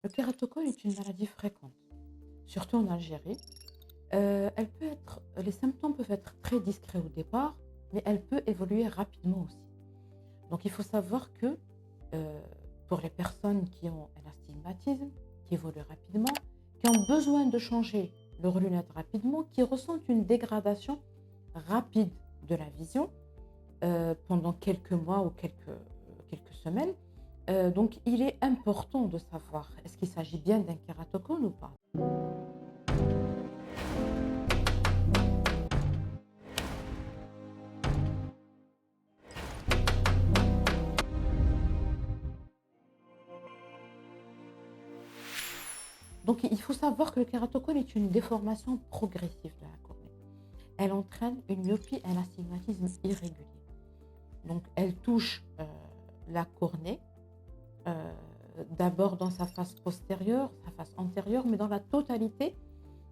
Le kératocone est une maladie fréquente, surtout en Algérie. Les symptômes peuvent être très discrets au départ, mais elle peut évoluer rapidement aussi. Donc il faut savoir que euh, pour les personnes qui ont un astigmatisme, qui évolue rapidement, qui ont besoin de changer leurs lunettes rapidement, qui ressentent une dégradation rapide de la vision pendant quelques mois ou quelques semaines, donc il est important de savoir est-ce qu'il s'agit bien d'un kératocone ou pas. Donc, il faut savoir que le kératocone est une déformation progressive de la cornée. Elle entraîne une myopie et un astigmatisme irrégulier. Donc, elle touche la cornée, euh, d'abord dans sa face postérieure, sa face antérieure, mais dans la totalité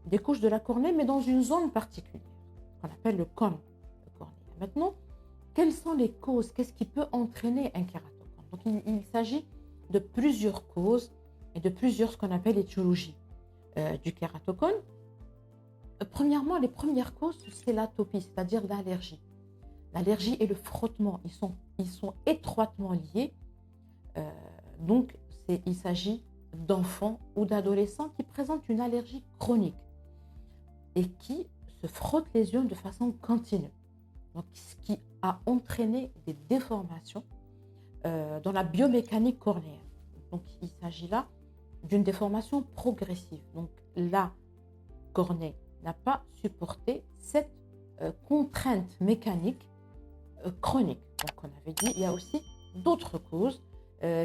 des couches de la cornée, mais dans une zone particulière, qu'on appelle le cône cornéen. Maintenant, quelles sont les causes? Qu'est-ce qui peut entraîner un kératocone? Donc, il s'agit de plusieurs causes et de plusieurs ce qu'on appelle étiologies du kératocone. Premièrement, les premières causes, c'est l'atopie, c'est-à-dire l'allergie. L'allergie et le frottement, ils sont étroitement liés. Euh, donc, il s'agit d'enfants ou d'adolescents qui présentent une allergie chronique et qui se frottent les yeux de façon continue. Donc, ce qui a entraîné des déformations dans la biomécanique cornéenne. Donc, il s'agit là d'une déformation progressive. Donc, la cornée n'a pas supporté cette contrainte mécanique chronique. Donc, on avait dit, il y a aussi d'autres causes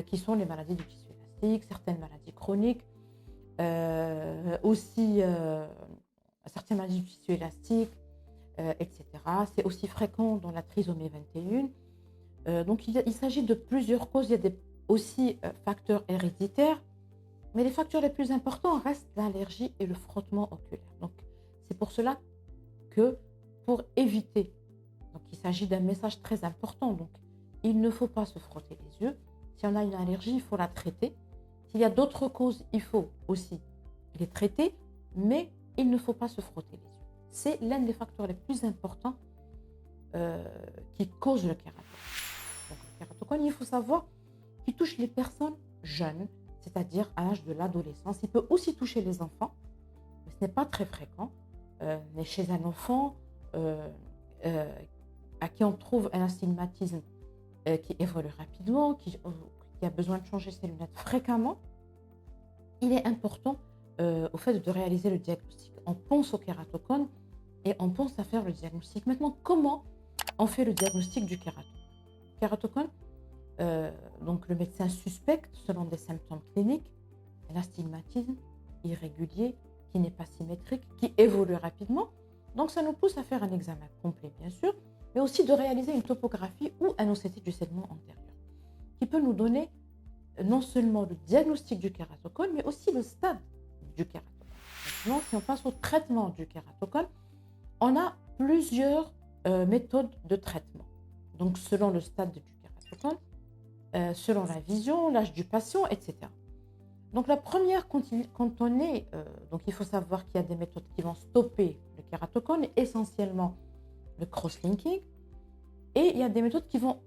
qui sont les maladies du tissu élastique, certaines maladies chroniques, aussi certaines maladies du tissu élastique, etc. C'est aussi fréquent dans la trisomie 21. Donc, il s'agit de plusieurs causes. Il y a aussi facteurs héréditaires, mais les facteurs les plus importants restent l'allergie et le frottement oculaire. Donc, c'est pour cela que pour éviter, donc il s'agit d'un message très important. Donc, il ne faut pas se frotter les yeux. Si on a une allergie, il faut la traiter. S'il y a d'autres causes, il faut aussi les traiter, mais il ne faut pas se frotter les yeux. C'est l'un des facteurs les plus importants qui cause le kératocone. Donc, le kératocone, il faut savoir qu'il touche les personnes jeunes, c'est-à-dire à l'âge de l'adolescence. Il peut aussi toucher les enfants, mais ce n'est pas très fréquent. Mais chez un enfant euh, euh, à qui on trouve un astigmatisme qui évolue rapidement, qui a besoin de changer ses lunettes fréquemment, il est important au fait de réaliser le diagnostic. On pense au kératocone et on pense à faire le diagnostic. Maintenant, comment on fait le diagnostic du kératocone? Kératocone, donc le médecin suspecte, selon des symptômes cliniques, un astigmatisme irrégulier qui n'est pas symétrique, qui évolue rapidement. Donc ça nous pousse à faire un examen complet, bien sûr, mais aussi de réaliser une topographie ou un OCT du segment antérieur, qui peut nous donner non seulement le diagnostic du kératocone, mais aussi le stade du kératocone. Maintenant, si on passe au traitement du kératocone, on a plusieurs méthodes de traitement. Donc selon le stade du kératocone, selon la vision, l'âge du patient, etc. Donc la première, quand on est, donc il faut savoir qu'il y a des méthodes qui vont stopper le kératocone, essentiellement le crosslinking, et il y a des méthodes qui vont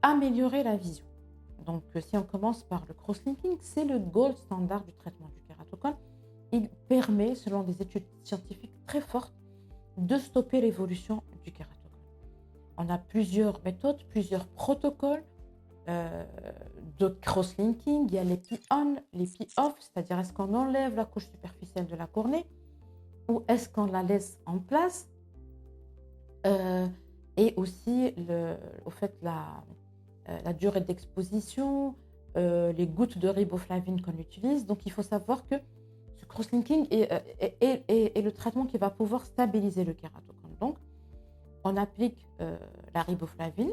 améliorer la vision. Donc si on commence par le crosslinking, c'est le gold standard du traitement du kératocone. Il permet, selon des études scientifiques très fortes, de stopper l'évolution du kératocone. On a plusieurs méthodes, plusieurs protocoles de crosslinking. Il y a les PI-ON, les PI-OFF, c'est-à-dire est-ce qu'on enlève la couche superficielle de la cornée ou est-ce qu'on la laisse en place, et aussi au fait la durée d'exposition, les gouttes de riboflavine qu'on utilise. Donc il faut savoir que ce crosslinking est le traitement qui va pouvoir stabiliser le kératocone. Donc on applique la riboflavine,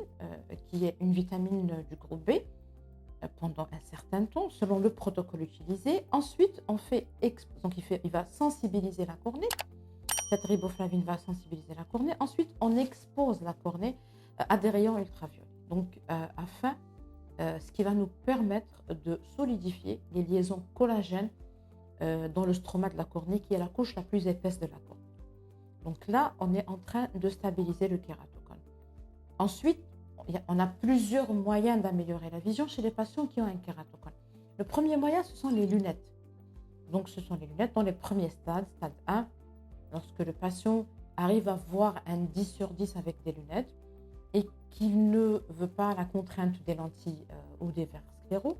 qui est une vitamine du groupe B, pendant un certain temps, selon le protocole utilisé. Ensuite, donc il va sensibiliser la cornée. Cette riboflavine va sensibiliser la cornée. Ensuite, on expose la cornée à des rayons ultraviolets, donc afin ce qui va nous permettre de solidifier les liaisons collagènes dans le stroma de la cornée, qui est la couche la plus épaisse de la cornée. Donc là, on est en train de stabiliser le kératocone. Ensuite, on a plusieurs moyens d'améliorer la vision chez les patients qui ont un kératocone. Le premier moyen, ce sont les lunettes. Donc, ce sont les lunettes dans les premiers stades, stade 1, lorsque le patient arrive à voir un 10 sur 10 avec des lunettes et qu'il ne veut pas la contrainte des lentilles ou des verres scléraux.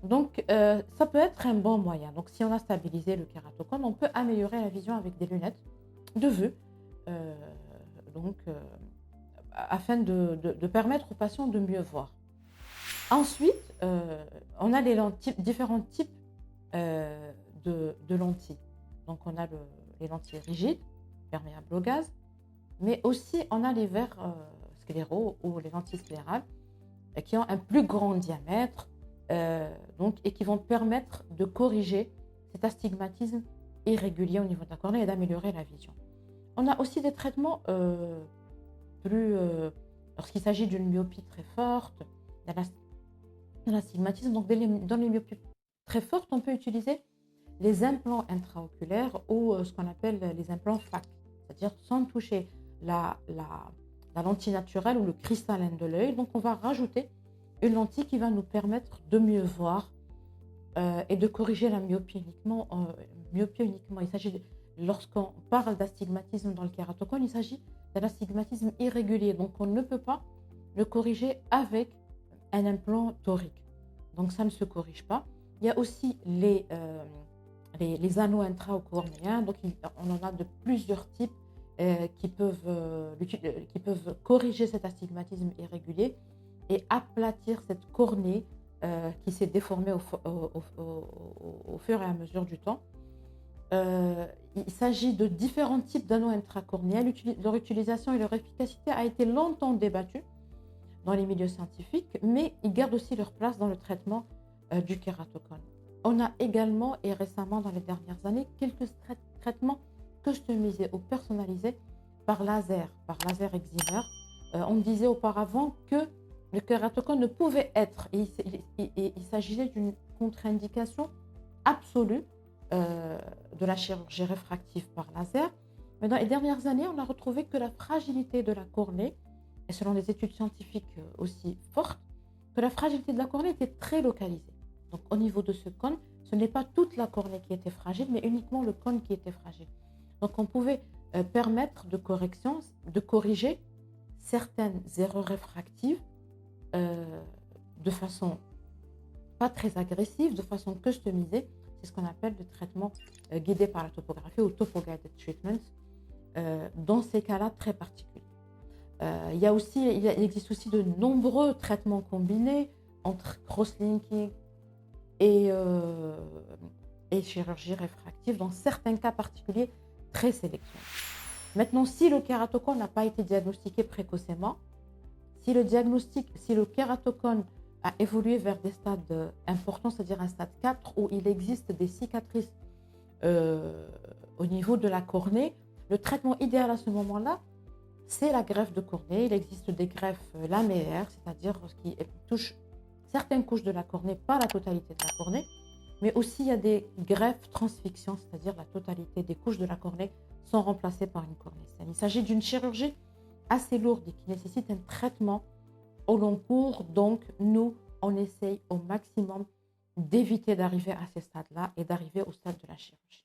Donc, ça peut être un bon moyen. Donc, si on a stabilisé le kératocone, on peut améliorer la vision avec des lunettes de vue, afin de permettre aux patients de mieux voir. Ensuite, on a différents types de lentilles. Donc, on a les lentilles rigides, perméables au gaz, mais aussi on a les verres scléraux ou les lentilles sclérales qui ont un plus grand diamètre et qui vont permettre de corriger cet astigmatisme irrégulier au niveau de la cornée et d'améliorer la vision. On a aussi des traitements lorsqu'il s'agit d'une myopie très forte, d'un astigmatisme. Donc, dans les myopies très fortes, on peut utiliser les implants intraoculaires ou ce qu'on appelle les implants FAC, c'est-à-dire sans toucher la lentille naturelle ou le cristallin de l'œil. Donc, on va rajouter une lentille qui va nous permettre de mieux voir et de corriger la myopie uniquement. Il s'agit, lorsqu'on parle d'astigmatisme dans le kératocone, il s'agit d'un astigmatisme irrégulier. Donc, on ne peut pas le corriger avec un implant torique. Donc, ça ne se corrige pas. Il y a aussi les anneaux intracornéens. Donc, on en a de plusieurs types qui peuvent corriger cet astigmatisme irrégulier et aplatir cette cornée qui s'est déformée au fur et à mesure du temps. Il s'agit de différents types d'anneaux intracornéens. Leur utilisation et leur efficacité a été longtemps débattue dans les milieux scientifiques, mais ils gardent aussi leur place dans le traitement du kératocone. On a également, et récemment dans les dernières années, quelques traitements customisés ou personnalisés par laser excimer. On disait auparavant que le kératocone ne pouvait être, il s'agissait d'une contre-indication absolue de la chirurgie réfractive par laser. Mais dans les dernières années, on a retrouvé que la fragilité de la cornée, et selon des études scientifiques aussi fortes, que la fragilité de la cornée était très localisée. Donc, au niveau de ce cône, ce n'est pas toute la cornée qui était fragile, mais uniquement le cône qui était fragile. Donc, on pouvait permettre de corriger certaines erreurs réfractives de façon pas très agressive, de façon customisée. C'est ce qu'on appelle le traitement guidé par la topographie ou topo-guided treatment, dans ces cas-là très particuliers. Il existe aussi de nombreux traitements combinés entre cross-linking et chirurgie réfractive dans certains cas particuliers très sélectionnés. Maintenant, si le kératocone n'a pas été diagnostiqué précocement, si le kératocone a évolué vers des stades importants, c'est-à-dire un stade 4 où il existe des cicatrices au niveau de la cornée, le traitement idéal à ce moment-là, c'est la greffe de cornée. Il existe des greffes lamellaires, c'est-à-dire qui touchent certaines couches de la cornée, pas la totalité de la cornée, mais aussi il y a des greffes transfixion, c'est-à-dire la totalité des couches de la cornée sont remplacées par une cornée saine. Il s'agit d'une chirurgie assez lourde et qui nécessite un traitement au long cours. Donc, nous, on essaye au maximum d'éviter d'arriver à ces stades-là et d'arriver au stade de la chirurgie.